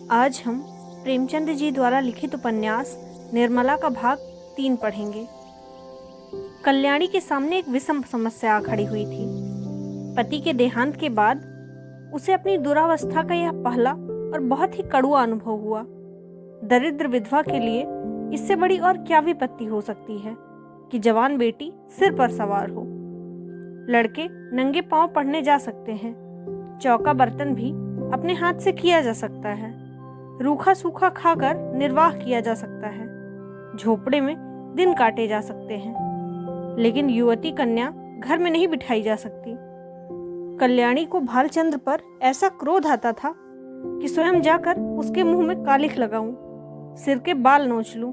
आज हम प्रेमचंद जी द्वारा लिखित उपन्यास निर्मला का भाग 3 पढ़ेंगे। कल्याणी के सामने एक विषम समस्या खड़ी हुई थी। पति के देहांत के बाद उसे अपनी दुरावस्था का यह पहला और बहुत ही कड़वा अनुभव हुआ। दरिद्र विधवा के लिए इससे बड़ी और क्या विपत्ति हो सकती है कि जवान बेटी सिर पर सवार हो। लड़के नंगे पांव पढ़ने जा सकते हैं, चौका बर्तन भी अपने हाथ से किया जा सकता है, रूखा सूखा खाकर निर्वाह किया जा सकता है, झोपड़े में दिन काटे जा सकते हैं, लेकिन युवती कन्या घर में नहीं बिठाई जा सकती। कल्याणी को भालचंद्र पर ऐसा क्रोध आता था कि स्वयं जाकर उसके मुंह में कालिख लगाऊं, सिर के बाल नोच लूं,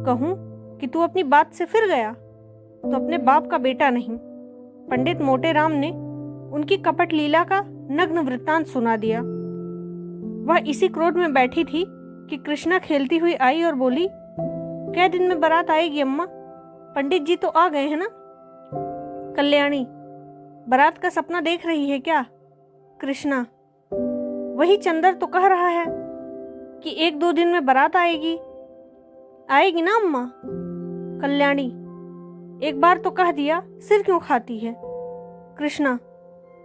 कहूं कि तू अपनी बात से फिर गया तो अपने बाप का बेटा नहीं। पंडित मोटेराम ने उनकी कपट लीला का नग्न वृत्तांत सुना दिया। वह इसी क्रोध में बैठी थी कि कृष्णा खेलती हुई आई और बोली, कै दिन में बारात आएगी अम्मा? पंडित जी तो आ गए हैं ना? कल्याणी, बारात का सपना देख रही है क्या? कृष्णा, वही चंदर तो कह रहा है कि 1-2 दिन में बारात आएगी। आएगी ना अम्मा? कल्याणी, एक बार तो कह दिया, सिर क्यों खाती है? कृष्णा,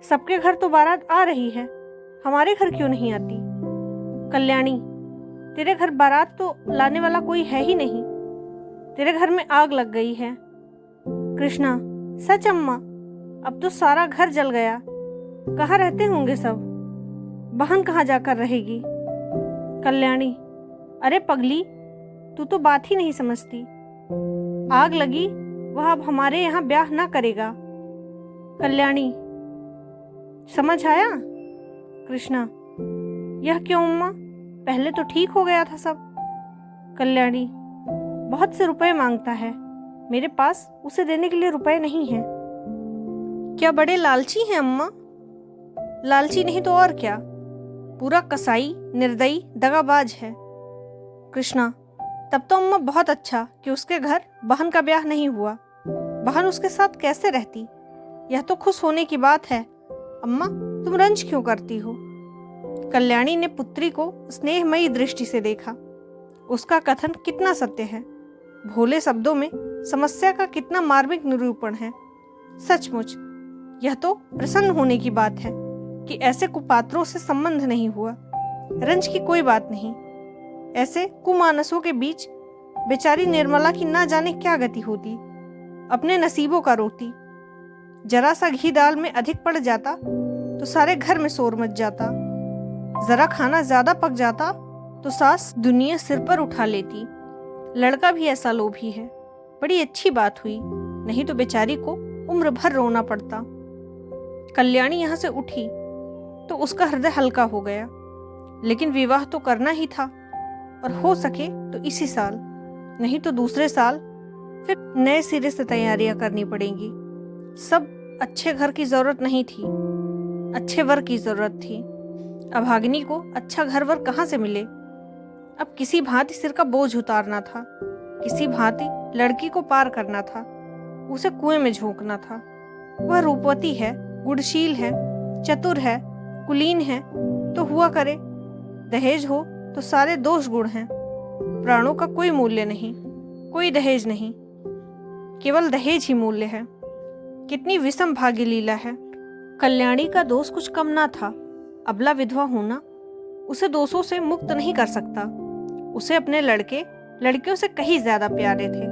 सबके घर तो बारात आ रही है, हमारे घर क्यों नहीं आती? कल्याणी, तेरे घर बारात तो लाने वाला कोई है ही नहीं, तेरे घर में आग लग गई है। कृष्णा, सच अम्मा? अब तो सारा घर जल गया, कहाँ रहते होंगे सब? बहन कहाँ जाकर रहेगी? कल्याणी, अरे पगली, तू तो बात ही नहीं समझती। आग लगी, वह अब हमारे यहाँ ब्याह ना करेगा। कल्याणी, समझ आया? कृष्णा, यह क्यों अम्मा? पहले तो ठीक हो गया था सब। कल्याणी, बहुत से रुपए मांगता है, मेरे पास उसे देने के लिए रुपए नहीं हैं। क्या बड़े लालची हैं अम्मा? लालची नहीं तो और क्या, पूरा कसाई, निर्दयी, दगाबाज है। कृष्णा, तब तो अम्मा बहुत अच्छा कि उसके घर बहन का ब्याह नहीं हुआ। बहन उसके साथ कैसे रहती? यह तो खुश होने की बात है। अम्मा, तुम रंज क्यों करती हो? कल्याणी ने पुत्री को स्नेहमयी दृष्टि से देखा। उसका कथन कितना सत्य है, भोले शब्दों में समस्या का कितना मार्मिक निरूपण है। सचमुच यह तो प्रसन्न होने की बात है कि ऐसे कुपात्रों से संबंध नहीं हुआ। रंज की कोई बात नहीं। ऐसे कुमानसों के बीच बेचारी निर्मला की ना जाने क्या गति होती, अपने नसीबों का रोती। जरा सा घी दाल में अधिक पड़ जाता तो सारे घर में शोर मच जाता, जरा खाना ज्यादा पक जाता तो सास दुनिया सिर पर उठा लेती। लड़का भी ऐसा लोभी है, बड़ी अच्छी बात हुई, नहीं तो बेचारी को उम्र भर रोना पड़ता। कल्याणी यहाँ से उठी तो उसका हृदय हल्का हो गया, लेकिन विवाह तो करना ही था, और हो सके तो इसी साल, नहीं तो दूसरे साल फिर नए सिरे से तैयारियां करनी पड़ेंगी। सब अच्छे घर की जरूरत नहीं थी, अच्छे वर की जरूरत थी। अभागिनी को अच्छा घर वर कहाँ से मिले? अब किसी भांति सिर का बोझ उतारना था, किसी भांति लड़की को पार करना था, उसे कुएं में झोंकना था। वह रूपवती है, गुणशील है, चतुर है, कुलीन है तो हुआ करे। दहेज हो तो सारे दोष गुण हैं। प्राणों का कोई मूल्य नहीं, कोई दहेज नहीं, केवल दहेज ही मूल्य है। कितनी विषम भाग्य लीला है। कल्याणी का दोष कुछ कम ना था। अबला विधवा होना उसे दोषों से मुक्त नहीं कर सकता। उसे अपने लड़के लड़कियों से कहीं ज्यादा प्यारे थे।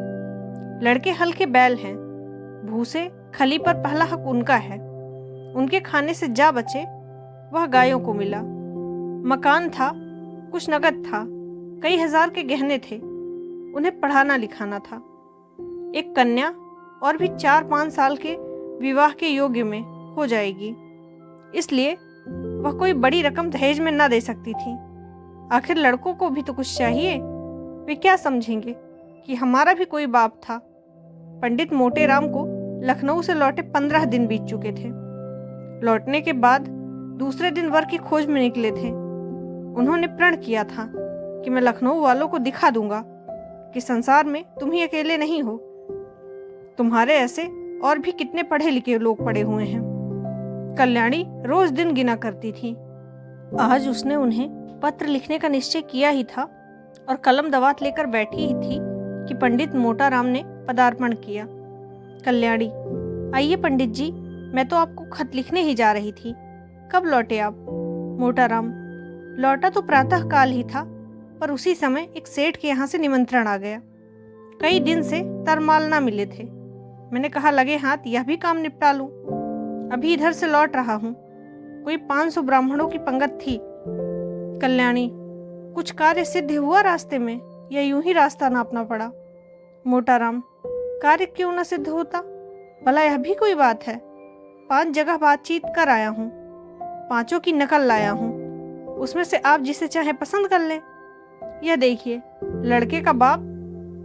लड़के हल्के बैल हैं, भूसे खली पर पहला हक उनका है। उनके खाने से जा बचे वह गायों को मिला। मकान था, कुछ नगद था, कई हजार के गहने थे, उन्हें पढ़ाना लिखाना था। एक कन्या और भी 4-5 साल के विवाह के योग्य में हो जाएगी, इसलिए वह कोई बड़ी रकम दहेज में न दे सकती थी। आखिर लड़कों को भी तो कुछ चाहिए। वे क्या समझेंगे कि हमारा भी कोई बाप था। पंडित मोटेराम को लखनऊ से लौटे 15 दिन बीत चुके थे। लौटने के बाद दूसरे दिन वर की खोज में निकले थे। उन्होंने प्रण किया था कि मैं लखनऊ वालों को दिखा दूंगा कि संसार में तुम ही अकेले नहीं हो, तुम्हारे ऐसे और भी कितने पढ़े लिखे लोग पड़े हुए हैं। कल्याणी रोज दिन गिना करती थी। आज उसने उन्हें पत्र लिखने का निश्चय किया ही था और कलम दवात लेकर बैठी ही थी कि पंडित मोटाराम ने पदार्पण किया। कल्याणी, आइए पंडित जी, मैं तो आपको खत लिखने ही जा रही थी। कब लौटे आप? मोटाराम, लौटा तो प्रातः काल ही था, पर उसी समय एक सेठ के यहाँ से निमंत्रण आ गया। कई दिन से तरमाल ना मिले थे। मैंने कहा लगे हाथ यह भी काम निपटा लूं। अभी इधर से लौट रहा हूँ। कोई 500 ब्राह्मणों की पंगत थी। कल्याणी, कुछ कार्य सिद्ध हुआ रास्ते में या यूं ही रास्ता नापना पड़ा? मोटाराम, कार्य क्यों न सिद्ध होता? भला यह भी कोई बात है? 5 जगह बातचीत कर आया हूँ, 5 की नकल लाया हूँ। उसमें से आप जिसे चाहे पसंद कर लें। यह देखिए, लड़के का बाप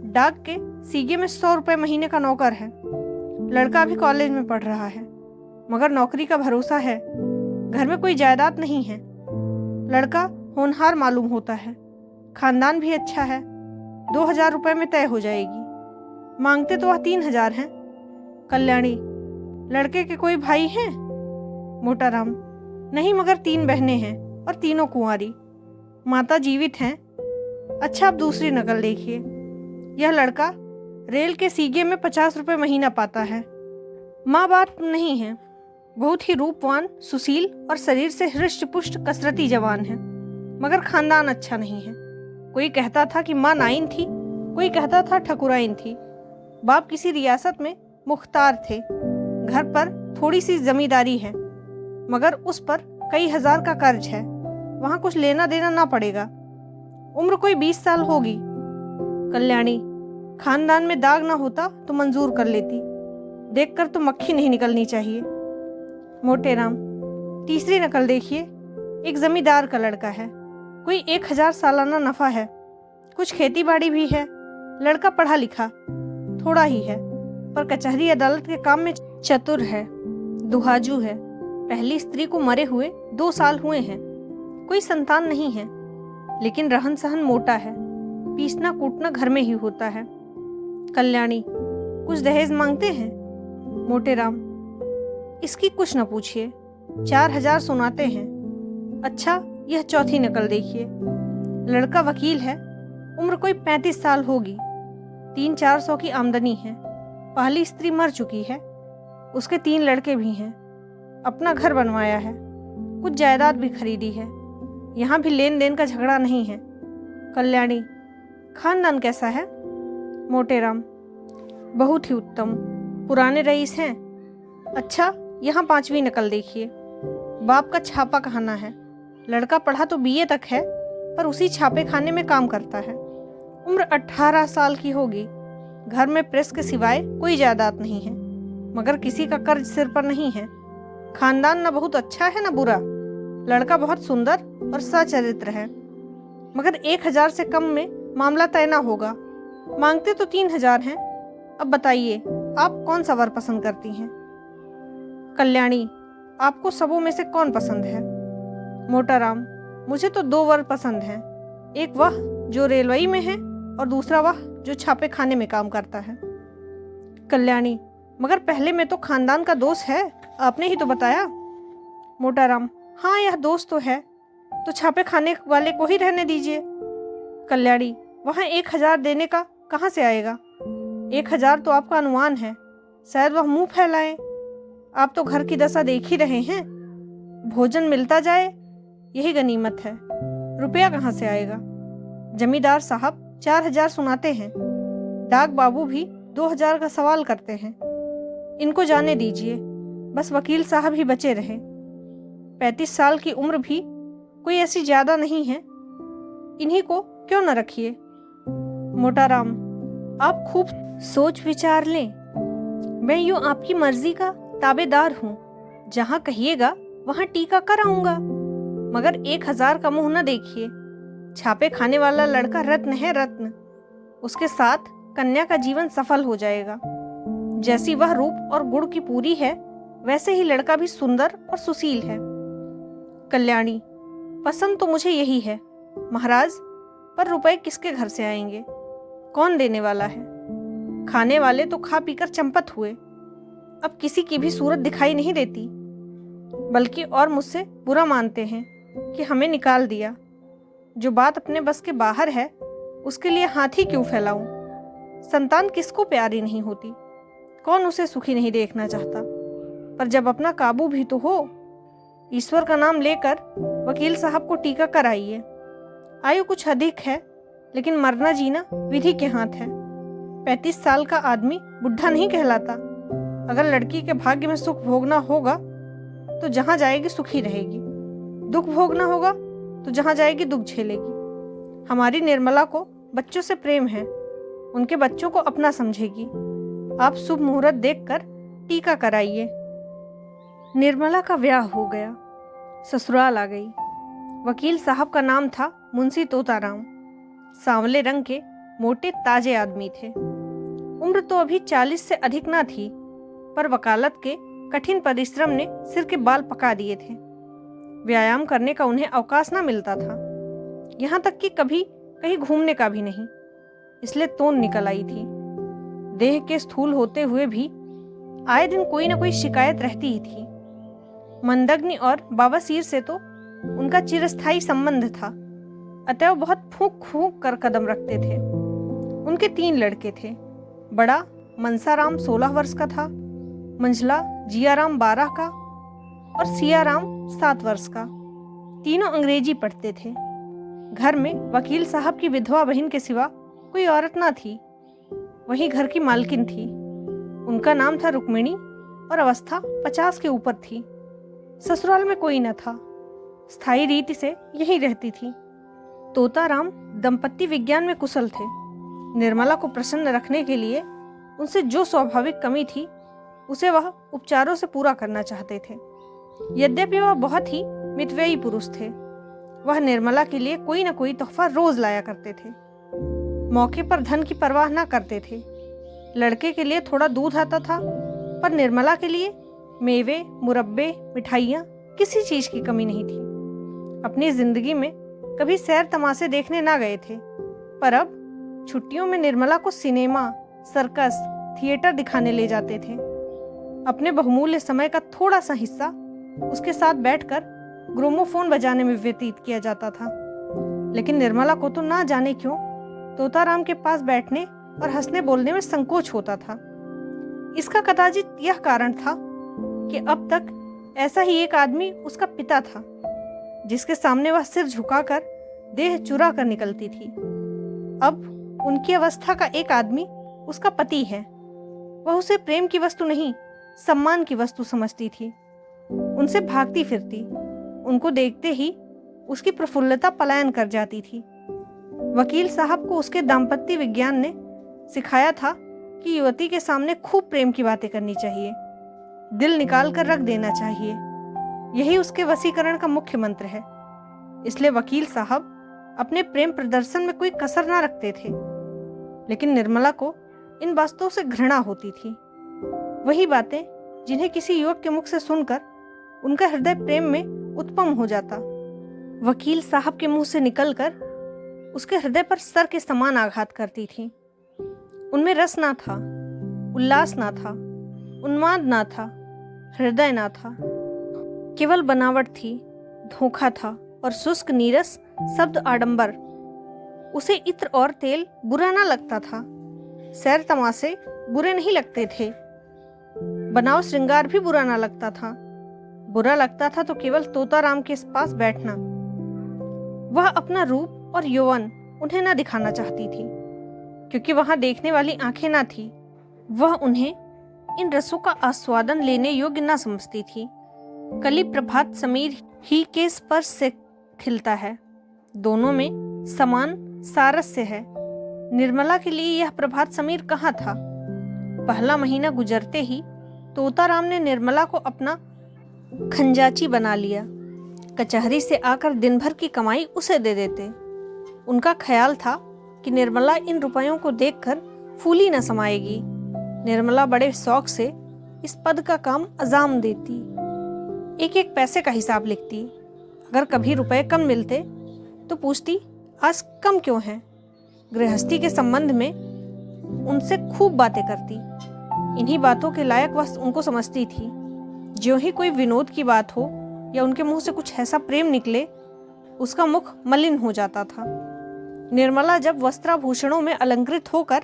डाक के सीगे में 100 रुपये महीने का नौकर है। लड़का अभी कॉलेज में पढ़ रहा है, मगर नौकरी का भरोसा है। घर में कोई जायदाद नहीं है। लड़का होनहार मालूम होता है, खानदान भी अच्छा है। 2000 रुपये में तय हो जाएगी। मांगते तो वह 3000 हैं। कल्याणी, लड़के के कोई भाई हैं? मोटाराम, नहीं, मगर 3 बहनें हैं और तीनों कुंवारी। माता जीवित हैं। अच्छा, अब दूसरी नकल देखिए। यह लड़का रेल के सीगे में 50 रुपये महीना पाता है। माँ बाप नहीं है। बहुत ही रूपवान, सुशील और शरीर से हृष्ट पुष्ट कसरती जवान है, मगर खानदान अच्छा नहीं है। कोई कहता था कि माँ नाइन थी, कोई कहता था ठकुराइन थी। बाप किसी रियासत में मुख्तार थे। घर पर थोड़ी सी जमींदारी है, मगर उस पर कई हजार का कर्ज है। वहाँ कुछ लेना देना ना पड़ेगा। उम्र कोई 20 साल होगी। कल्याणी, खानदान में दाग ना होता तो मंजूर कर लेती। देखकर तो मक्खी नहीं निकलनी चाहिए। मोटेराम, तीसरी नकल देखिए। एक जमींदार का लड़का है। कोई 1000 सालाना नफा है। कुछ खेती बाड़ी भी है। लड़का पढ़ा लिखा थोड़ा ही है, पर कचहरी अदालत के काम में चतुर है। दुहाजू है। पहली स्त्री को मरे हुए 2 साल हुए हैं। कोई संतान नहीं है, लेकिन रहन सहन मोटा है। पीसना कूटना घर में ही होता है। कल्याणी, कुछ दहेज मांगते हैं? मोटेराम, इसकी कुछ न पूछिए, 4000 सुनाते हैं। अच्छा, यह चौथी नकल देखिए। लड़का वकील है। उम्र कोई 35 साल होगी। 300-400 की आमदनी है। पहली स्त्री मर चुकी है। उसके 3 लड़के भी हैं। अपना घर बनवाया है। कुछ जायदाद भी खरीदी है। यहाँ भी लेन देन का झगड़ा नहीं है। कल्याणी, खानदान कैसा है? मोटेराम, बहुत ही उत्तम। पुराने रईस हैं। अच्छा, यहाँ 5वीं नकल देखिए। बाप का छापा खाना है। लड़का पढ़ा तो BA तक है, पर उसी छापे खाने में काम करता है। उम्र 18 साल की होगी। घर में प्रेस के सिवाय कोई जायदाद नहीं है, मगर किसी का कर्ज सिर पर नहीं है। खानदान न बहुत अच्छा है न बुरा। लड़का बहुत सुंदर और सचरित्र है, मगर 1000 से कम में मामला तय न होगा। मांगते तो 3000 हैं। अब बताइए, आप कौन सा वर पसंद करती हैं? कल्याणी, आपको सबों में से कौन पसंद है? मोटाराम, मुझे तो 2 वर पसंद हैं। एक वह जो रेलवे में है और दूसरा वह जो छापे खाने में काम करता है। कल्याणी, मगर पहले में तो खानदान का दोष है, आपने ही तो बताया। मोटाराम, हाँ, यह दोष तो है, तो छापे खाने वाले को ही रहने दीजिए। कल्याणी, वहाँ 1000 देने का कहाँ से आएगा? 1000 तो आपका अनुमान है। शायद वह मुंह फैलाएं। आप तो घर की दशा देख ही रहे हैं। भोजन मिलता जाए, यही गनीमत है। रुपया कहाँ से आएगा? जमींदार साहब 4000 सुनाते हैं। डाक बाबू भी 2000 का सवाल करते हैं। इनको जाने दीजिए, बस वकील साहब ही बचे रहे। 35 साल की उम्र भी कोई ऐसी ज्यादा नहीं है। इन्हीं को क्यों न रखिए। मोटाराम, आप खूब सोच विचार लें। मैं यूं आपकी मर्जी का ताबेदार हूँ। जहाँ कहिएगा वहाँ टीका कराऊंगा, मगर 1000 का मुंह न देखिए। छापे खाने वाला लड़का रत्न है, रत्न। उसके साथ कन्या का जीवन सफल हो जाएगा। जैसी वह रूप और गुण की पूरी है, वैसे ही लड़का भी सुंदर और सुशील है। कल्याणी, पसंद तो मुझे यही है महाराज, पर रुपए किसके घर से आएंगे? कौन देने वाला है? खाने वाले तो खा पीकर चंपत हुए। अब किसी की भी सूरत दिखाई नहीं देती, बल्कि और मुझसे बुरा मानते हैं कि हमें निकाल दिया। जो बात अपने बस के बाहर है उसके लिए हाथ ही क्यों फैलाऊं? संतान किसको प्यारी नहीं होती, कौन उसे सुखी नहीं देखना चाहता, पर जब अपना काबू भी तो हो। ईश्वर का नाम लेकर वकील साहब को टीका कराइए। आयु कुछ अधिक है, लेकिन मरना जीना विधि के हाथ है। 35 साल का आदमी बुढ़ा नहीं कहलाता। अगर लड़की के भाग्य में सुख भोगना होगा तो जहां जाएगी सुखी रहेगी, दुख भोगना होगा तो जहां जाएगी दुख झेलेगी। हमारी निर्मला को बच्चों से प्रेम है, उनके बच्चों को अपना समझेगी। आप शुभ मुहूर्त देखकर टीका कराइए। निर्मला का ब्याह हो गया, ससुराल आ गई। वकील साहब का नाम था मुंशी तोताराम। सांवले रंग के मोटे ताजे आदमी थे। उम्र तो अभी 40 से अधिक ना थी, पर वकालत के कठिन परिश्रम ने सिर के बाल पका दिए थे। व्यायाम करने का उन्हें अवकाश ना मिलता था, यहाँ तक कि कभी कहीं घूमने का भी नहीं। इसलिए तोन निकल आई थी। देह के स्थूल होते हुए भी आए दिन कोई ना कोई शिकायत रहती ही थी। मंदग्नि और बवासीर से तो उनका चिरस्थायी संबंध था, अतः वो बहुत फूंक फूंक कर कदम रखते थे। उनके 3 लड़के थे। बड़ा मनसाराम 16 वर्ष का था, मंझला जियाराम 12 का और सियाराम 7 वर्ष का। तीनों अंग्रेजी पढ़ते थे। घर में वकील साहब की विधवा बहन के सिवा कोई औरत ना थी, वही घर की मालकिन थी। उनका नाम था रुक्मिणी और अवस्था 50 के ऊपर थी। ससुराल में कोई न था, स्थायी रीति से यही रहती थी। तोताराम दंपत्ति विज्ञान में कुशल थे। निर्मला को प्रसन्न रखने के लिए उनसे जो स्वाभाविक कमी थी उसे वह उपचारों से पूरा करना चाहते थे। यद्यपि वह बहुत ही मितव्ययी पुरुष थे, वह निर्मला के लिए कोई न कोई तोहफा रोज लाया करते थे। मौके पर धन की परवाह न करते थे। लड़के के लिए थोड़ा दूध आता था, पर निर्मला के लिए मेवे, मुरब्बे, मिठाइयाँ, किसी चीज की कमी नहीं थी। अपनी जिंदगी में कभी सैर तमाशे देखने ना गए थे, पर अब छुट्टियों में निर्मला को सिनेमा, सर्कस, थिएटर दिखाने ले जाते थे। अपने बहुमूल्य समय का थोड़ा सा हिस्सा उसके साथ बैठकर ग्रामोफोन बजाने में व्यतीत किया जाता था। लेकिन निर्मला को तो ना जाने क्यों तोताराम के पास बैठने और हंसने बोलने में संकोच होता था। इसका कदाचित यह कारण था कि अब तक ऐसा ही एक आदमी उसका पिता था, जिसके सामने वह सिर झुकाकर देह चुरा कर निकलती थी। अब उनकी अवस्था का एक आदमी उसका पति है। वह उसे प्रेम की वस्तु नहीं, सम्मान की वस्तु समझती थी। उनसे भागती फिरती, उनको देखते ही उसकी प्रफुल्लता पलायन कर जाती थी। वकील साहब को उसके दाम्पत्य विज्ञान ने सिखाया था कि युवती के सामने खूब प्रेम की बातें करनी चाहिए, दिल निकाल कर रख देना चाहिए। यही उसके वशीकरण का मुख्य मंत्र है। इसलिए वकील साहब अपने प्रेम प्रदर्शन में कोई कसर ना रखते थे। लेकिन निर्मला को इन बातों से घृणा होती थी। वही बातें जिन्हें किसी युवक के मुख से सुनकर उनका हृदय प्रेम में उत्पन्न हो जाता, वकील साहब के मुंह से निकलकर उसके हृदय पर सर के समान आघात करती थी। उनमें रस ना था, उल्लास ना था, उन्माद ना था, हृदय ना था। केवल बनावट थी, धोखा था और शुष्क नीरस शब्द आडंबर। उसे इत्र और तेल बुरा ना लगता था, सैर तमाशे बुरे नहीं लगते थे, बनाव श्रृंगार भी बुरा ना लगता था। बुरा लगता था तो केवल तोताराम के पास बैठना। वह अपना रूप और यौवन उन्हें ना दिखाना चाहती थी, क्योंकि वहां देखने वाली आंखें ना थी। वह उन्हें इन रसों का आस्वादन लेने योग्य ना समझती थी। कली प्रभात समीर ही के स्पर्श से खिलता है, दोनों में समान सारस्य है। निर्मला के लिए यह प्रभात समीर कहाँ था? पहला महीना गुजरते ही तोताराम ने निर्मला को अपना खंजाची बना लिया। कचहरी से आकर दिन भर की कमाई उसे दे देते। उनका ख्याल था कि निर्मला इन रुपयों को देखकर फूली न समाएगी। निर्मला बड़े शौक से इस पद का काम अजाम देती, एक एक पैसे का हिसाब लिखती। अगर कभी रुपए कम मिलते तो पूछती आज कम क्यों हैं। गृहस्थी के संबंध में उनसे खूब बातें करती। इन्हीं बातों के लायक वह उनको समझती थी। ज्यों ही कोई विनोद की बात हो या उनके मुंह से कुछ ऐसा प्रेम निकले उसका मुख मलिन हो जाता था। निर्मला जब वस्त्राभूषणों में अलंकृत होकर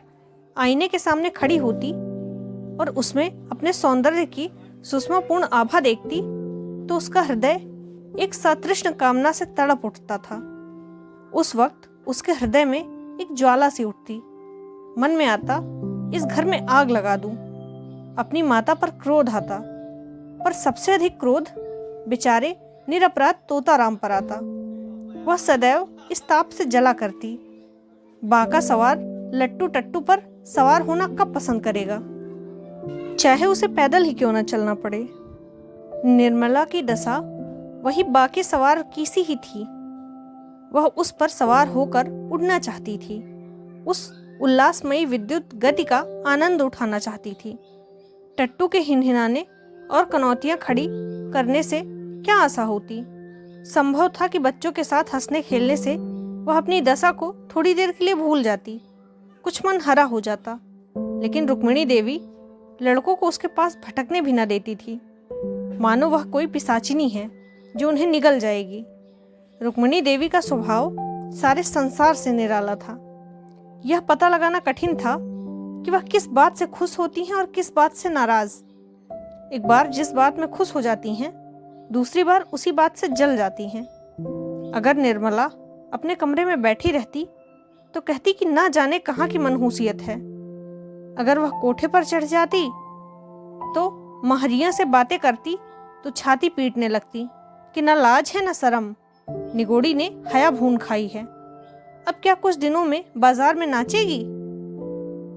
आईने के सामने खड़ी होती और उसमें अपने सौंदर्य की सुषमापूर्ण आभा देखती तो उसका हृदय एक सतृष्ण कामना से तड़प उठता था। उस वक्त उसके हृदय में एक ज्वाला सी उठती। मन में आता, इस घर में आग लगा दूं। अपनी माता पर क्रोध आता, पर सबसे अधिक क्रोध बेचारे निरपराध तोताराम पर आता। वह सदैव इस ताप से जला करती। बाका सवार लट्टू टट्टू पर सवार होना कब पसंद करेगा, चाहे उसे पैदल ही क्यों न चलना पड़े। निर्मला की दशा वही बाके सवार की सी ही थी। वह उस पर सवार होकर उड़ना चाहती थी, उस उल्लासमयी विद्युत गति का आनंद उठाना चाहती थी। टट्टू के हिनहिनाने और कनौतियां खड़ी करने से क्या आशा होती। संभव था कि बच्चों के साथ हंसने खेलने से वह अपनी दशा को थोड़ी देर के लिए भूल जाती, कुछ मन हरा हो जाता। लेकिन रुक्मिणी देवी लड़कों को उसके पास भटकने भी न देती थी, मानो वह कोई पिशाचिनी है जो उन्हें निगल जाएगी। रुक्मिणी देवी का स्वभाव सारे संसार से निराला था। यह पता लगाना कठिन था कि वह किस बात से खुश होती हैं और किस बात से नाराज। एक बार जिस बात में खुश हो जाती हैं, दूसरी बार उसी बात से जल जाती हैं। अगर निर्मला अपने कमरे में बैठी रहती तो कहती कि ना जाने कहाँ की मनहूसियत है। अगर वह कोठे पर चढ़ जाती तो महरिया से बातें करती तो छाती पीटने लगती कि न लाज है न शर्म, निगोड़ी ने हया भून खाई है। अब क्या कुछ दिनों में बाजार में नाचेगी।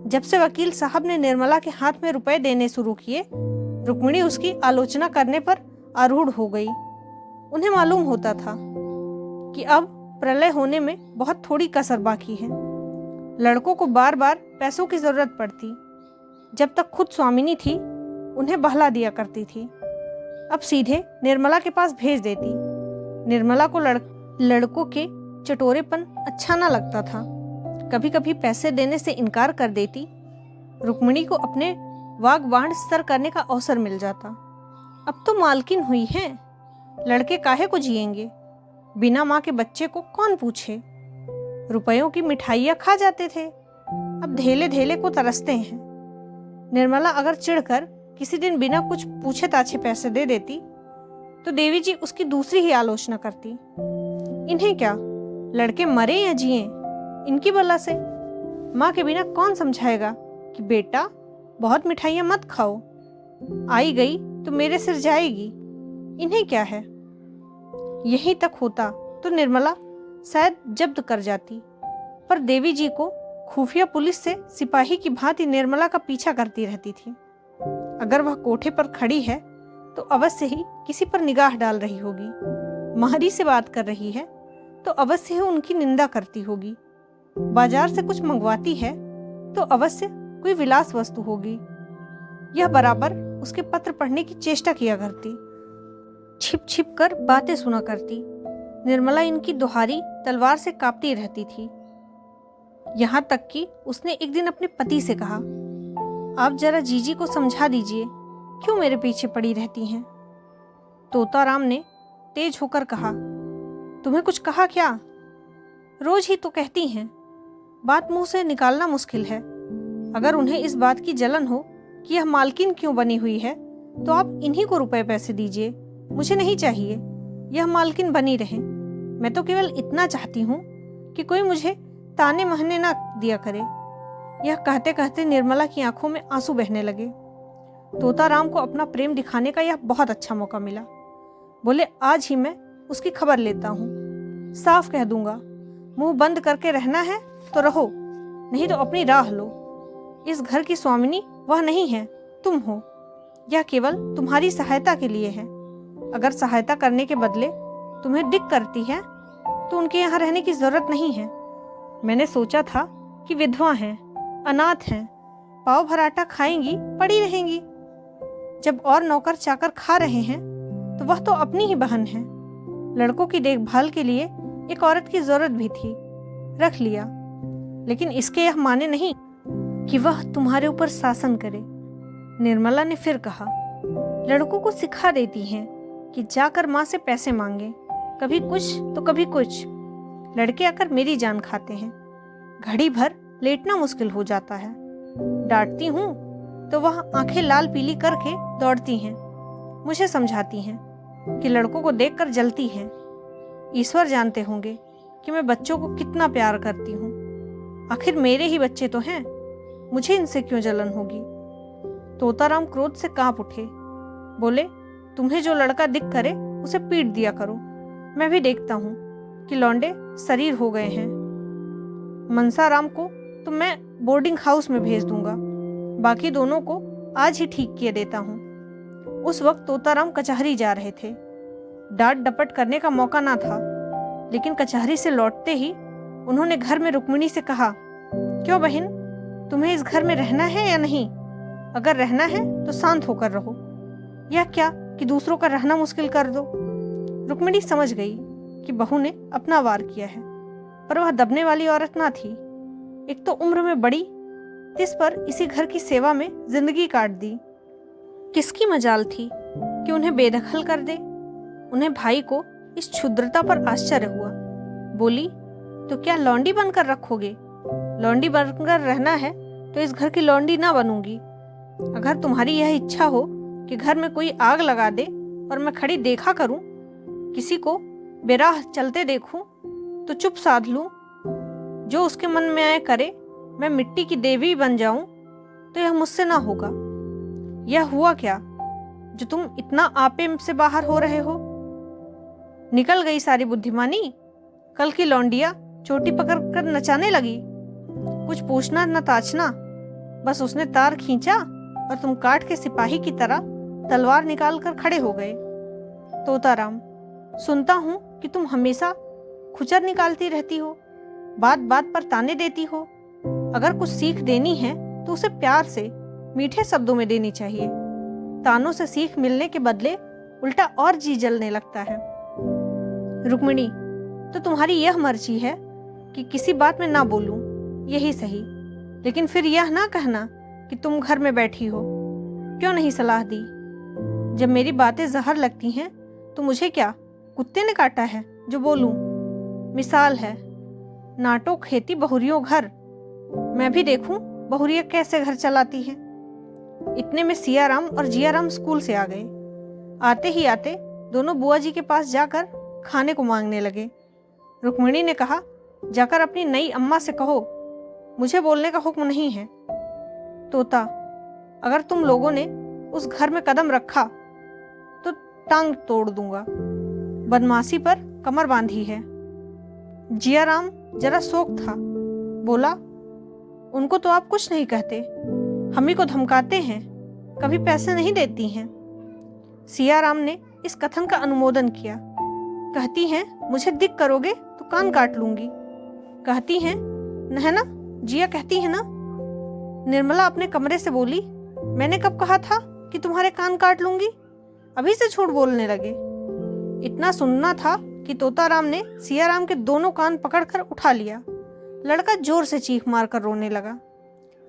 जब से वकील साहब ने निर्मला के हाथ में रुपए देने शुरू किए, रुक्मिणी उसकी आलोचना करने पर आरूढ़ हो गई। उन्हें मालूम होता था कि अब प्रलय होने में बहुत थोड़ी कसर बाकी है। लड़कों को बार बार पैसों की जरूरत पड़ती। जब तक खुद स्वामिनी थी उन्हें बहला दिया करती थी, अब सीधे निर्मला के पास भेज देती। निर्मला को लड़कों के चटोरेपन अच्छा ना लगता था। कभी कभी पैसे देने से इनकार कर देती। रुक्मिणी को अपने वागबाण स्तर करने का अवसर मिल जाता। अब तो मालकिन हुई है, लड़के काहे को जिएंगे। बिना माँ के बच्चे को कौन पूछे। रुपयों की मिठाइयाँ खा जाते थे, अब धेले धेले को तरसते हैं। निर्मला अगर चिढ़कर किसी दिन बिना कुछ पूछे ताछे पैसे दे देती तो देवी जी उसकी दूसरी ही आलोचना करती। इन्हें क्या, लड़के मरे या जिए, इनकी बला से। माँ के बिना कौन समझाएगा कि बेटा बहुत मिठाइयाँ मत खाओ, आई गई तो मेरे सिर जाएगी। इन्हें क्या है। यहीं तक होता तो निर्मला शायद जब्त कर जाती, पर देवी जी को खुफिया पुलिस से सिपाही की भांति निर्मला का पीछा करती रहती थी। अगर वह कोठे पर खड़ी है तो अवश्य ही किसी पर निगाह डाल रही होगी। महरी से बात कर रही है तो अवश्य ही उनकी निंदा करती होगी। बाजार से कुछ मंगवाती है तो अवश्य कोई विलास वस्तु होगी। यह बराबर उसके पत्र पढ़ने की चेष्टा किया करती, छिप छिप कर बातें सुना करती। निर्मला इनकी दुहारी तलवार से कांपती रहती थी। यहाँ तक कि उसने एक दिन अपने पति से कहा, आप जरा जीजी को समझा दीजिए, क्यों मेरे पीछे पड़ी रहती हैं। तोताराम ने तेज होकर कहा, तुम्हें कुछ कहा क्या। रोज ही तो कहती हैं, बात मुंह से निकालना मुश्किल है। अगर उन्हें इस बात की जलन हो कि यह मालकिन क्यों बनी हुई है तो आप इन्हीं को रुपए पैसे दीजिए, मुझे नहीं चाहिए। यह मालकिन बनी रहे। मैं तो केवल इतना चाहती हूँ कि कोई मुझे ताने महने ना दिया करे। यह कहते कहते निर्मला की आंखों में आंसू बहने लगे। तोताराम को अपना प्रेम दिखाने का यह बहुत अच्छा मौका मिला। बोले, आज ही मैं उसकी खबर लेता हूँ, साफ कह दूंगा। मुंह बंद करके रहना है तो रहो, नहीं तो अपनी राह लो। इस घर की स्वामिनी वह नहीं है, तुम हो। यह केवल तुम्हारी सहायता के लिए है। अगर सहायता करने के बदले तुम्हें डिक करती है तो उनके यहाँ रहने की जरूरत नहीं है। मैंने सोचा था कि विधवा हैं, अनाथ हैं, पाव भर आटा खाएंगी, पड़ी रहेंगी। जब और नौकर चाकर खा रहे हैं तो वह तो अपनी ही बहन है। लड़कों की देखभाल के लिए एक औरत की जरूरत भी थी, रख लिया। लेकिन इसके यह माने नहीं कि वह तुम्हारे ऊपर शासन करे। निर्मला ने फिर कहा, लड़कों को सिखा देती हैं कि जाकर माँ से पैसे मांगे। कभी कुछ तो कभी कुछ। लड़के आकर मेरी जान खाते हैं। घड़ी भर लेटना मुश्किल हो जाता है। डांटती हूँ तो वह आंखें लाल पीली करके दौड़ती हैं। मुझे समझाती हैं कि लड़कों को देखकर जलती हैं। ईश्वर जानते होंगे कि मैं बच्चों को कितना प्यार करती हूँ। आखिर मेरे ही बच्चे तो हैं, मुझे इनसे क्यों जलन होगी। तोताराम क्रोध से कांप उठे। बोले, तुम्हें जो लड़का दिख करे उसे पीट दिया करो। मैं भी देखता हूँ कि लौंडे शरीर हो गए हैं। मनसाराम को तो मैं बोर्डिंग हाउस में भेज दूंगा, बाकी दोनों को आज ही ठीक किए देता हूँ। उस वक्त तोताराम कचहरी जा रहे थे। डांट डपट करने का मौका ना था, लेकिन कचहरी से लौटते ही उन्होंने घर में रुक्मिणी से कहा, क्यों बहन, तुम्हें इस घर में रहना है या नहीं? अगर रहना है तो शांत होकर रहो, या क्या कि दूसरों का रहना मुश्किल कर दो। रुक्मिणी समझ गई कि बहू ने अपना वार किया है, पर वह दबने वाली औरत ना थी। एक तो उम्र में बड़ी, तिस पर इसी घर की सेवा में जिंदगी काट दी। किसकी मजाल थी कि उन्हें बेदखल कर दे। उन्हें भाई को इस क्षुद्रता पर आश्चर्य हुआ। बोली, तो क्या लौंडी बनकर रखोगे? लौंडी बनकर रहना है तो इस घर की लौंडी ना बनूंगी। अगर तुम्हारी यह इच्छा हो कि घर में कोई आग लगा दे और मैं खड़ी देखा करूं, किसी को बेराह चलते देखूं तो चुप साध लूं, जो उसके मन में आए करे, मैं मिट्टी की देवी बन जाऊं, तो यह मुझसे ना होगा। यह हुआ क्या जो तुम इतना आपे से बाहर हो रहे हो? निकल गई सारी बुद्धिमानी। कल की लौंडिया चोटी पकड़कर नचाने लगी। कुछ पूछना न ताछना, बस उसने तार खींचा और तुम काट के सिपाही की तरह तलवार निकाल कर खड़े हो गए। तोताराम, सुनता हूं कि तुम हमेशा खुचर निकालती रहती हो, बात बात पर ताने देती हो। अगर कुछ सीख देनी है तो उसे प्यार से, मीठे शब्दों में देनी चाहिए। तानों से सीख मिलने के बदले उल्टा और जी जलने लगता है। रुक्मिणी, तो तुम्हारी यह मर्जी है कि किसी बात में ना बोलूं, यही सही। लेकिन फिर यह ना कहना कि तुम घर में बैठी हो। क्यों नहीं सलाह दी? जब मेरी बातें जहर लगती हैं तो मुझे क्या कुत्ते ने काटा है जो बोलूं? मिसाल है, नाटो खेती बहुरियों घर। मैं भी देखूं बहुरिया कैसे घर चलाती है। इतने में सियाराम और जियाराम स्कूल से आ गए। आते ही आते दोनों बुआ जी के पास जाकर खाने को मांगने लगे। रुक्मिणी ने कहा, जाकर अपनी नई अम्मा से कहो, मुझे बोलने का हुक्म नहीं है। तोता, अगर तुम लोगों ने उस घर में कदम रखा तो टांग तोड़ दूंगा। बदमाशी पर कमर बांधी है। जियाराम जरा शौक था। बोला, उनको तो आप कुछ नहीं कहते, हम ही को धमकाते हैं, कभी पैसे नहीं देती हैं। सियाराम ने इस कथन का अनुमोदन किया। कहती हैं, मुझे दिक करोगे तो कान काट लूंगी। कहती हैं न, है ना? जिया कहती है ना? निर्मला अपने कमरे से बोली, मैंने कब कहा था कि तुम्हारे कान काट लूंगी? अभी से झूठ बोलने लगे। इतना सुनना था कि तोताराम ने सियाराम के दोनों कान पकड़कर उठा लिया। लड़का जोर से चीख मारकर रोने लगा।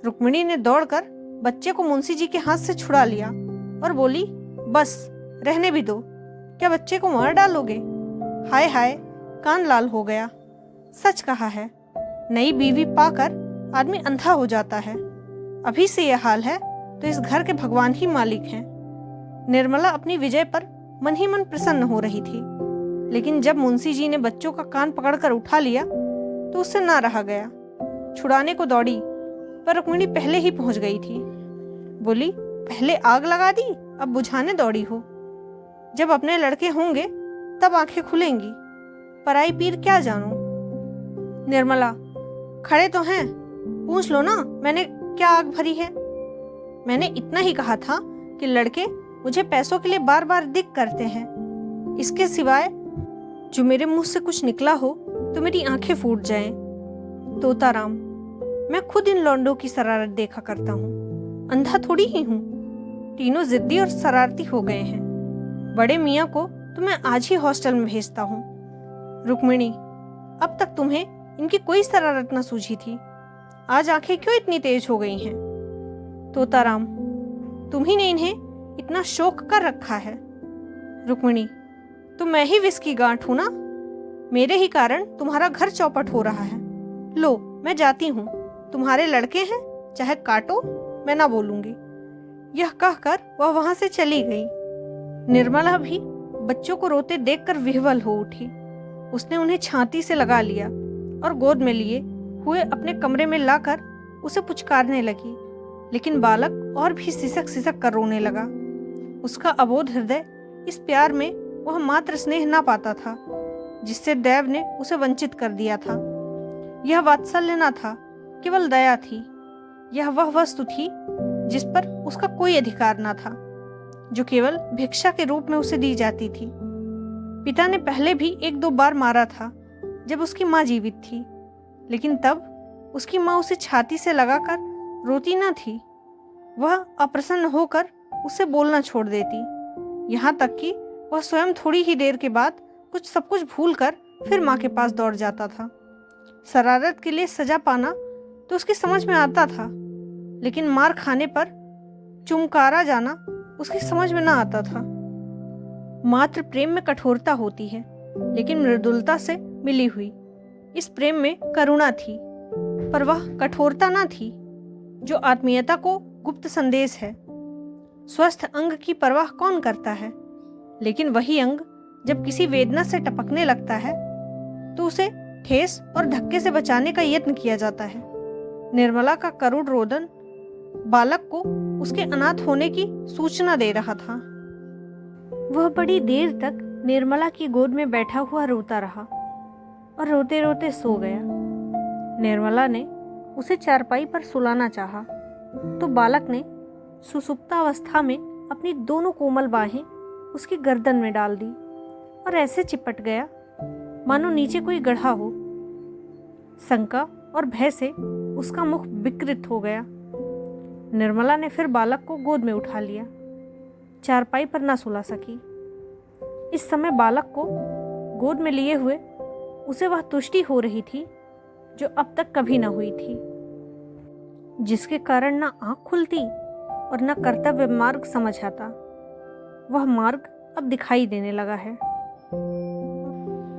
रुक्मिणी ने दौड़कर बच्चे को मुंशी जी के हाथ से छुड़ा लिया और बोली, बस रहने भी दो, क्या बच्चे को मार डालोगे? हाय हाय, कान लाल हो गया। सच कहा है, नई बीवी पाकर आदमी अंधा हो जाता है। अभी से यह हाल है तो इस घर के भगवान ही मालिक हैं। निर्मला अपनी विजय पर मन ही मन प्रसन्न हो रही थी, लेकिन जब मुंशी जी ने बच्चों का कान पकड़कर उठा लिया तो उससे ना रहा गया। छुड़ाने को दौड़ी, पर रुक्मिणी पहले ही पहुंच गई थी। बोली, पहले आग लगा दी, अब बुझाने दौड़ी हो। जब अपने लड़के होंगे तब आंखें खुलेंगी, पराई पीर क्या जानू। निर्मला, खड़े तो हैं, पूछ लो ना मैंने क्या आग भरी है। मैंने इतना ही कहा था कि लड़के मुझे पैसों के लिए बार बार दिक करते हैं। इसके सिवाय जो मेरे मुंह से कुछ निकला हो तो मेरी आंखें फूट जाएं। तोताराम, मैं खुद इन लौंडों की शरारत देखा करता हूँ, अंधा थोड़ी ही हूँ। तीनों जिद्दी और शरारती हो गए हैं। बड़े मियाँ को तो मैं आज ही हॉस्टल में भेजता हूँ। रुक्मिणी, अब तक तुम्हें इनकी कोई शरारत न सूझी थी, आज आंखें क्यों इतनी तेज हो गई हैं? तोताराम, तुम ही ने इन्हें इतना शौक कर रखा है। रुक्मिणी, तो मैं ही विष की गांठ हूं ना। मेरे ही कारण तुम्हारा घर चौपट हो रहा है। लो, मैं जाती हूँ। तुम्हारे लड़के हैं, चाहे काटो, मैं ना बोलूंगी। यह कहकर वह वहां से चली गई। निर्मला भी बच्चों को रोते देखकर विह्वल हो उठी। उसने उन्हें छाती से लगा लिया और गोद में लिए हुए अपने कमरे में लाकर उसे पुचकारने लगी। लेकिन बालक और भी सिसक सिसक कर रोने लगा। उसका अबोध हृदय इस प्यार में वह मात्र स्नेह ना पाता था जिससे दैव ने उसे वंचित कर दिया था। यह वात्सल्य न था, केवल दया थी। यह वह वस्तु थी जिस पर उसका कोई अधिकार न था, जो केवल भिक्षा के रूप में उसे दी जाती थी। पिता ने पहले भी 1-2 बार मारा था जब उसकी माँ जीवित थी, लेकिन तब उसकी माँ उसे छाती से लगाकर रोती न थी। वह अप्रसन्न होकर उससे बोलना छोड़ देती, यहाँ तक कि वह स्वयं थोड़ी ही देर के बाद सब कुछ भूलकर फिर माँ के पास दौड़ जाता था। शरारत के लिए सजा पाना तो उसकी समझ में आता था, लेकिन मार खाने पर चुमकारा जाना उसकी समझ में ना आता था। मात्र प्रेम में कठोरता होती है, लेकिन मृदुलता से मिली हुई। इस प्रेम में करुणा थी, पर वह कठोरता ना थी जो आत्मीयता को गुप्त संदेश है। स्वस्थ अंग की परवाह कौन करता है, लेकिन वही अंग जब किसी वेदना से टपकने लगता है तो उसे ठेस और धक्के से बचाने का यत्न किया जाता है। निर्मला का करुण रोदन बालक को उसके अनाथ होने की सूचना दे रहा था। वह बड़ी देर तक निर्मला की गोद में बैठा हुआ रोता रहा और रोते रोते सो गया। निर्मला ने उसे चारपाई पर सुलाना चाहा तो बालक ने सुसुप्तावस्था में अपनी दोनों कोमल बाहें उसकी गर्दन में डाल दी और ऐसे चिपट गया मानो नीचे कोई गड्ढा हो। शंका और भय से उसका मुख विकृत हो गया। निर्मला ने फिर बालक को गोद में उठा लिया। चारपाई पर ना सुला सकी। इस समय बालक को गोद में लिए हुए उसे वह तुष्टि हो रही थी जो अब तक कभी ना हुई थी, जिसके कारण ना आंख खुलती और ना कर्तव्य मार्ग समझ आता। वह मार्ग अब दिखाई देने लगा है।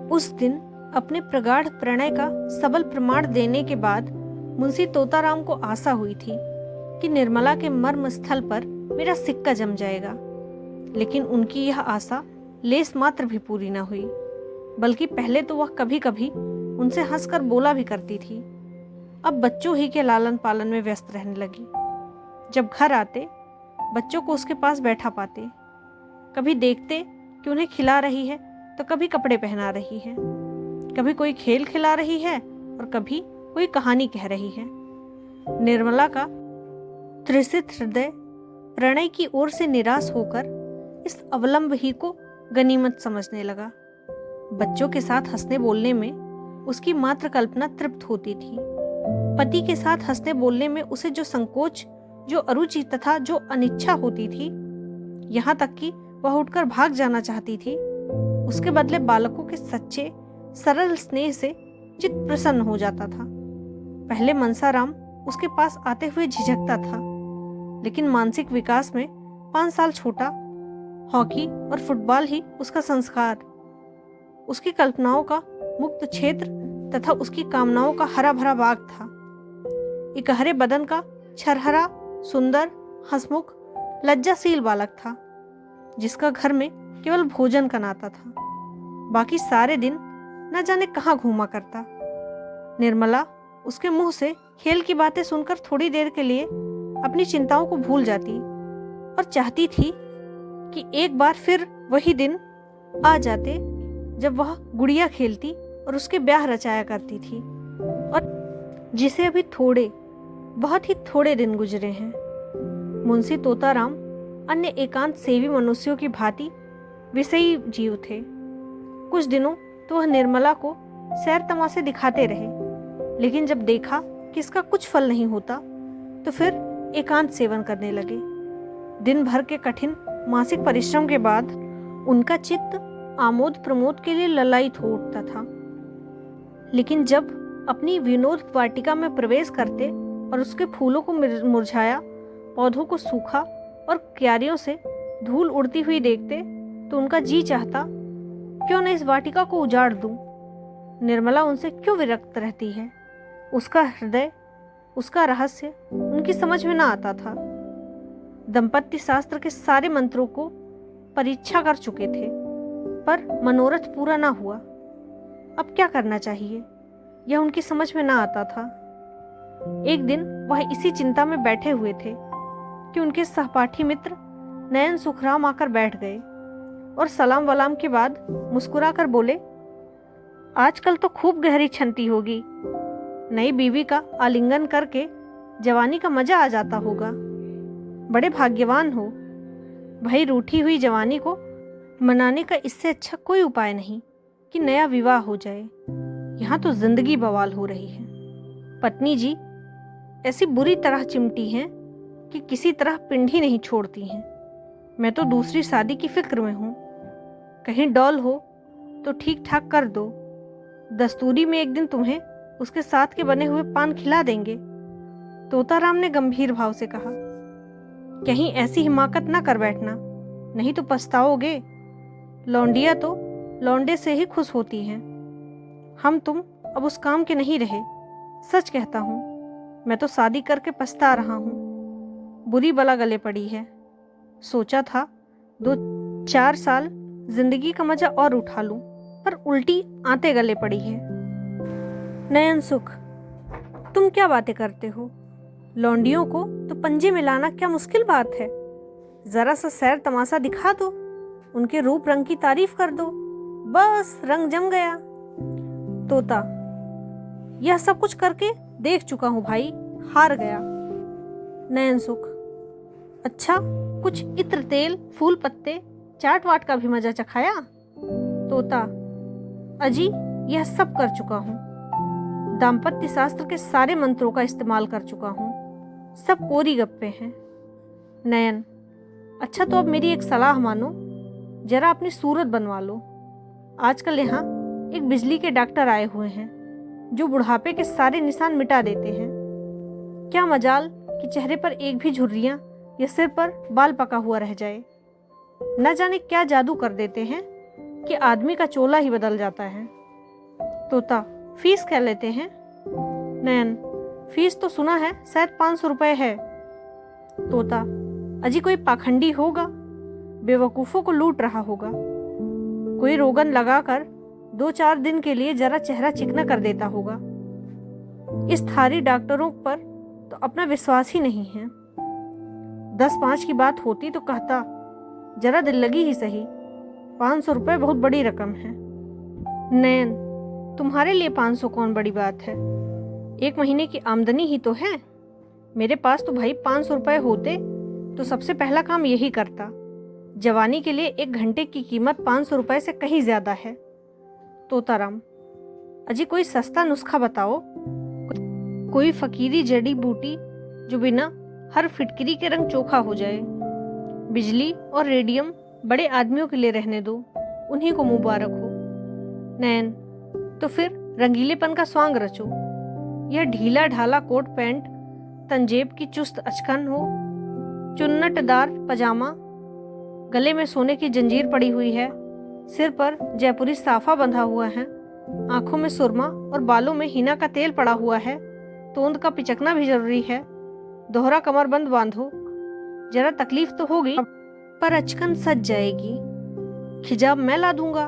उस दिन अपने प्रगाढ़ प्रणय का सबल प्रमाण देने के बाद मुंशी तोताराम को आशा हुई थी कि निर्मला के मर्म स्थल पर मेरा सिक्का जम जाएगा, लेकिन उनकी यह आशा लेस मात्र भी पूरी न हुई। बल्कि पहले तो वह कभी कभी उनसे हंसकर बोला भी करती थी, अब बच्चों ही के लालन पालन में व्यस्त रहने लगी। जब घर आते बच्चों को उसके पास बैठा पाते, कभी देखते कि उन्हें खिला रही है तो कभी कपड़े पहना रही है, कभी कोई खेल खिला रही है और कभी कोई कहानी कह रही है। निर्मला का त्रिसित हृदय प्रणय की ओर से निराश होकर इस अवलंब ही को गनीमत समझने लगा। बच्चों के साथ हंसने बोलने में उसकी मात्र कल्पना तृप्त होती थी। पति के साथ हंसने बोलने में उसे जो संकोच, जो अरुचि तथा जो अनिच्छा होती थी, यहाँ तक कि वह उठकर भाग जाना चाहती थी, उसके बदले बालकों के सच्चे सरल स्नेह से चित्त प्रसन्न हो जाता था। पहले मनसाराम उसके पास आते हुए झिझकता था, लेकिन मानसिक विकास में 5 साल छोटा, हॉकी और फुटबॉल ही उसका संस्कार, उसकी कल्पनाओं का मुक्त क्षेत्र तथा उसकी कामनाओं का हरा भरा बाग था। इकहरे बदन का छरहरा, सुंदर, हंसमुख, लज्जाशील बालक था, जिसका घर में केवल भोजन का नाता था। बाकी सारे दिन न जाने कहाँ घूमा करता। निर्मला उसके मुंह से खेल की बातें सुनकर थोड़ी देर के लिए अपनी चिंताओं को भूल जाती और चाहती थी कि एक बार फिर वही दिन आ जाते जब वह गुड़िया खेलती और उसके ब्याह रचाया करती थी, और जिसे अभी थोड़े, बहुत ही थोड़े दिन गुजरे हैं। मुंशी तोताराम अन्य एकांत सेवी मनुष्यों की भांति विषयी जीव थे। कुछ दिनों तो वह निर्मला को सैर तमाशे दिखाते रहे, लेकिन जब देखा कि इसका कुछ फल नहीं होता तो फिर एकांत सेवन करने लगे। दिन भर के कठिन मासिक परिश्रम के बाद उनका चित्त आमोद प्रमोद के लिए ललायित हो उठता था, लेकिन जब अपनी विनोद वाटिका में प्रवेश करते और उसके फूलों को मुरझाया, पौधों को सूखा और क्यारियों से धूल उड़ती हुई देखते तो उनका जी चाहता क्यों न इस वाटिका को उजाड़ दूं? निर्मला उनसे क्यों विरक्त रहती है? उसका हृदय, उसका रहस्य उनकी समझ में ना आता था। दंपत्ति शास्त्र के सारे मंत्रों को परीक्षा कर चुके थे, पर मनोरथ पूरा ना हुआ। अब क्या करना चाहिए, यह उनकी समझ में ना आता था। एक दिन वह इसी चिंता में बैठे हुए थे कि उनके सहपाठी मित्र नयन सुखराम आकर बैठ गए और सलाम वलाम के बाद मुस्कुराकर बोले, आजकल तो खूब गहरी छंती होगी। नई बीवी का आलिंगन करके जवानी का मजा आ जाता होगा। बड़े भाग्यवान हो भाई। रूठी हुई जवानी को मनाने का इससे अच्छा कोई उपाय नहीं कि नया विवाह हो जाए। यहाँ तो जिंदगी बवाल हो रही है। पत्नी जी ऐसी बुरी तरह चिमटी हैं कि किसी तरह पिंड ही नहीं छोड़ती हैं। मैं तो दूसरी शादी की फिक्र में हूँ। कहीं डॉल हो तो ठीक ठाक कर दो। दस्तूरी में एक दिन तुम्हें उसके साथ के बने हुए पान खिला देंगे। तोताराम ने गंभीर भाव से कहा, कहीं ऐसी हिमाकत ना कर बैठना, नहीं तो पछताओगे। लौंडिया तो लौंडे से ही खुश होती हैं। हम तुम अब उस काम के नहीं रहे। सच कहता हूँ, मैं तो शादी करके पछता रहा हूँ। बुरी बला गले पड़ी है। सोचा था 2-4 साल जिंदगी का मजा और उठा लूं, पर उल्टी आते गले पड़ी है। नयन सुख, तुम क्या बातें करते हो? लौंडियों को तो पंजे में लाना क्या मुश्किल बात है। जरा सा सैर तमाशा दिखा दो, उनके रूप रंग की तारीफ कर दो, बस रंग जम गया। तोता, यह सब कुछ करके देख चुका हूं भाई, हार गया। नयन सुख, अच्छा कुछ इत्र तेल फूल पत्ते चाट वाट का भी मजा चखाया? तोता, अजी यह सब कर चुका हूँ। दाम्पत्य शास्त्र के सारे मंत्रों का इस्तेमाल कर चुका हूँ। सब कोरी गप्पे हैं। नयन, अच्छा तो अब मेरी एक सलाह मानो, जरा अपनी सूरत बनवा लो। आजकल यहाँ एक बिजली के डॉक्टर आए हुए हैं जो बुढ़ापे के सारे निशान मिटा देते हैं। क्या मजाल कि चेहरे पर एक भी झुर्रियाँ या सिर पर बाल पका हुआ रह जाए। न जाने क्या जादू कर देते हैं कि आदमी का चोला ही बदल जाता है। तोता, फीस क्या लेते हैं? नयन, फीस तो सुना है शायद 500 रुपए है। तोता, अजी कोई पाखंडी होगा, बेवकूफ़ों को लूट रहा होगा। कोई रोगन लगाकर 2-4 दिन के लिए जरा चेहरा चिकना कर देता होगा। इस थारी डॉक्टरों पर तो अपना विश्वास ही नहीं है। 10-5 की बात होती तो कहता, जरा दिल लगी ही सही। 500 रुपये बहुत बड़ी रकम है। नयन, तुम्हारे लिए 500 कौन बड़ी बात है? 1 महीने की आमदनी ही तो है। मेरे पास तो भाई 500 रुपये होते तो सबसे पहला काम यही करता। जवानी के लिए 1 घंटे की कीमत 500 रुपये से कहीं ज्यादा है। तोताराम, अजी कोई सस्ता नुस्खा बताओ, कोई फकीरी जड़ी बूटी जो बिना हर फिटकरी के रंग चोखा हो जाए। बिजली और रेडियम बड़े आदमियों के लिए रहने दो, उन्हीं को मुबारक हो। नयन, तो फिर रंगीलेपन का स्वांग रचो। यह ढीला ढाला कोट पैंट, तंजेब की चुस्त अचकन हो, चुन्नटदार पजामा, गले में सोने की जंजीर पड़ी हुई है, सिर पर जयपुरी साफा बंधा हुआ है, आंखों में सुरमा और बालों में हिना का तेल पड़ा हुआ है, तोंद का पिचकना भी जरूरी है, दोहरा कमरबंद बांधो। जरा तकलीफ तो होगी पर अचकन सज जाएगी। खिजाब मैं ला दूंगा।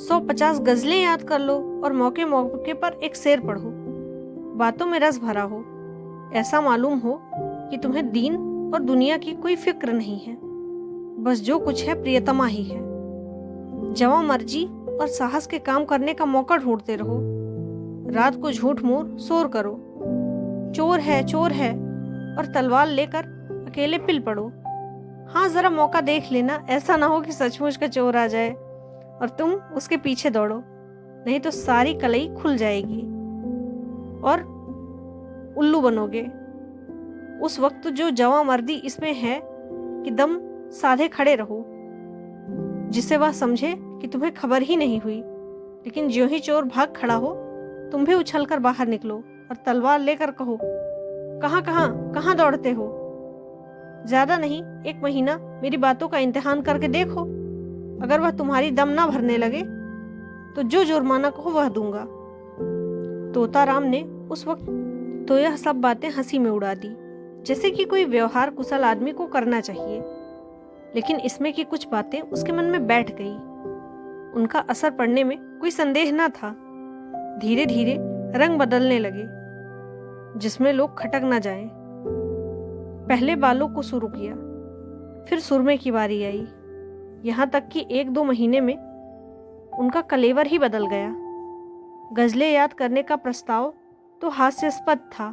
150 गजलें याद कर लो और मौके मौके पर एक शेर पढ़ो। बातों में रस भरा हो, ऐसा मालूम हो कि तुम्हें दीन और दुनिया की कोई फिक्र नहीं है। बस जो कुछ है प्रियतमा ही है। जवां मर्जी और साहस के काम करने का मौका ढूंढते रहो। रात को झूठ मूठ शोर करो, चोर है और तलवार लेकर अकेले पिल पड़ो। हाँ, जरा मौका देख लेना, ऐसा ना हो कि सचमुच का चोर आ जाए और तुम उसके पीछे दौड़ो, नहीं तो सारी कलई खुल जाएगी और उल्लू बनोगे। उस वक्त जो जवां मर्दी इसमें है कि दम साधे खड़े रहो, जिससे वह समझे कि तुम्हें खबर ही नहीं हुई। लेकिन ज्यों ही चोर भाग खड़ा हो, तुम भी उछलकर बाहर निकलो और तलवार लेकर कहो, कहाँ दौड़ते हो? ज्यादा नहीं, 1 महीना मेरी बातों का इम्तिहान करके देखो। अगर वह तुम्हारी दम ना भरने लगे तो जो जुर्माना कहो वह दूंगा। तोताराम ने उस वक्त तो यह सब बातें हंसी में उड़ा दी, जैसे कि कोई व्यवहार कुशल आदमी को करना चाहिए। लेकिन इसमें की कुछ बातें उसके मन में बैठ गई। उनका असर पड़ने में कोई संदेह न था। धीरे धीरे रंग बदलने लगे, जिसमें लोग खटक न जाएं। पहले बालों को शुरू किया, फिर सुरमे की बारी आई, यहाँ तक कि 1-2 महीने में उनका कलेवर ही बदल गया। गजलें याद करने का प्रस्ताव तो हास्यास्पद था,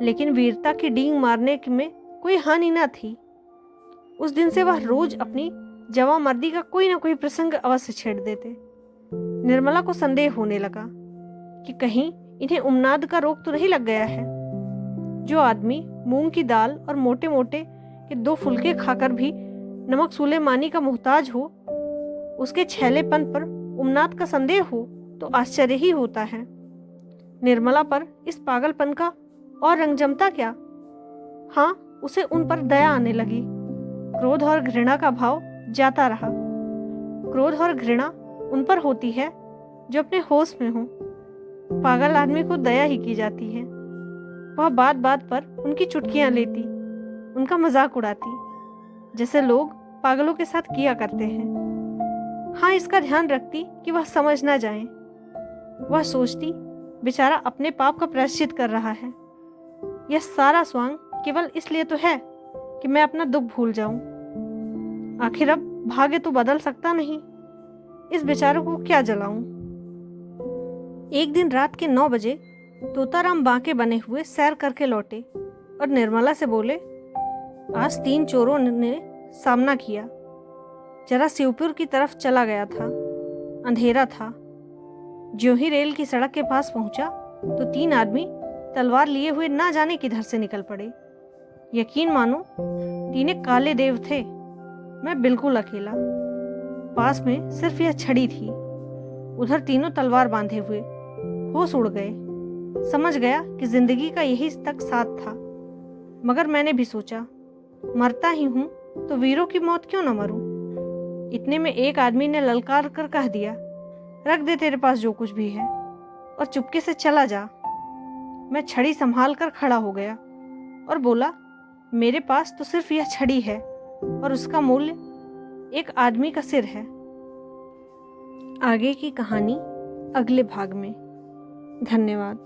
लेकिन वीरता की डींग मारने में कोई हानि न थी। उस दिन से वह रोज अपनी जवामर्दी का कोई न कोई प्रसंग अवश्य छेड़ देते। निर्मला को संदेह होने लगा कि कहीं इन्हें उन्माद का रोग तो नहीं लग गया है। जो आदमी मूंग की दाल और मोटे मोटे के 2 फुलके खाकर भी नमक सुलेमानी का मोहताज हो, उसके छैलेपन पर उन्माद का संदेह हो तो आश्चर्य ही होता है। निर्मला पर इस पागलपन का और रंग जमता क्या? हाँ, उसे उन पर दया आने लगी। क्रोध और घृणा का भाव जाता रहा। क्रोध और घृणा उन पर होती है जो अपने होश में हो। पागल आदमी को दया ही की जाती है। वह बात बात पर उनकी चुटकियां लेती, उनका मजाक उड़ाती, जैसे लोग पागलों के साथ किया करते हैं। हाँ, इसका ध्यान रखती कि वह समझ ना जाए। वह सोचती, बेचारा अपने पाप का प्रायश्चित कर रहा है। यह सारा स्वांग केवल इसलिए तो है कि मैं अपना दुख भूल जाऊं। आखिर अब भाग्य तो बदल सकता नहीं, इस बेचारे को क्या जलाऊं। एक दिन रात के 9 बजे तोताराम बांके बने हुए सैर करके लौटे और निर्मला से बोले, आज 3 चोरों ने सामना किया। जरा शिवपुर की तरफ चला गया था, अंधेरा था। ज्यों ही रेल की सड़क के पास पहुंचा तो 3 आदमी तलवार लिए हुए ना जाने किधर से निकल पड़े। यकीन मानो, तीनों काले देव थे। मैं बिल्कुल अकेला, पास में सिर्फ यह छड़ी थी। उधर तीनों तलवार बांधे हुए। होश उड़ गए। समझ गया कि जिंदगी का यही तक साथ था। मगर मैंने भी सोचा, मरता ही हूं तो वीरों की मौत क्यों न मरूं। इतने में एक आदमी ने ललकार कर कह दिया, रख दे तेरे पास जो कुछ भी है और चुपके से चला जा। मैं छड़ी संभाल कर खड़ा हो गया और बोला, मेरे पास तो सिर्फ यह छड़ी है और उसका मूल्य एक आदमी का सिर है। आगे की कहानी अगले भाग में। धन्यवाद।